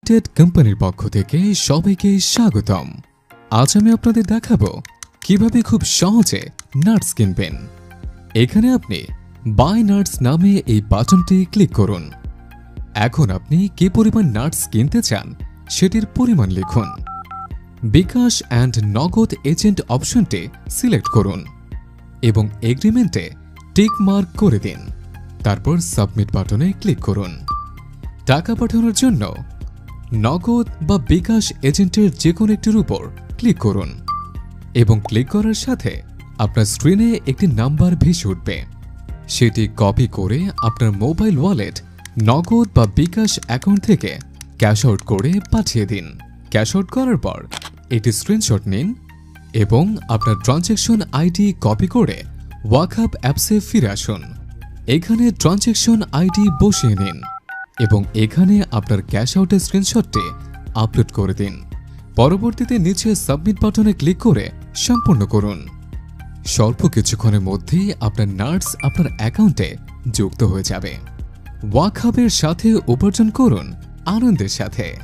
Ted কোম্পানির পক্ষ থেকে সবাইকে স্বাগতম। আজ আমি আপনাদের দেখাবো কিভাবে খুব সহজে নাটস কিনবেন। এখানে আপনি বাই নাটস নামে এই বাটনটি ক্লিক করুন। এখন আপনি কি পরিমাণ নাটস কিনতে চান সেটির পরিমাণ লিখুন। বিকাশ অ্যান্ড নগদ এজেন্ট অপশনটি সিলেক্ট করুন এবং এগ্রিমেন্টে টিক মার্ক করে দিন। তারপর সাবমিট বাটনে ক্লিক করুন। টাকা পাঠানোর জন্য নগদ বা বিকাশ এজেন্টের যে কোনো একটির উপর ক্লিক করুন এবং ক্লিক করার সাথে আপনার স্ক্রিনে একটি নাম্বার ভেসে উঠবে। সেটি কপি করে আপনার মোবাইল ওয়ালেট নগদ বা বিকাশ অ্যাকাউন্ট থেকে ক্যাশ আউট করে পাঠিয়ে দিন। ক্যাশ আউট করার পর এটি স্ক্রিনশট নিন এবং আপনার ট্রানজ্যাকশন আইডি কপি করে ওয়াকআপ অ্যাপসে ফিরে আসুন। এখানে ট্রানজ্যাকশন আইডি বসিয়ে নিন এবং এখানে আপনার ক্যাশ আউটের স্ক্রিনশটটি আপলোড করে দিন। পরবর্তীতে নিচে সাবমিট বাটনে ক্লিক করে সম্পূর্ণ করুন। স্বল্প কিছুক্ষণের মধ্যেই আপনার নাটস আপনার অ্যাকাউন্টে যুক্ত হয়ে যাবে। ওয়াকআপের সাথে উপার্জন করুন আনন্দের সাথে।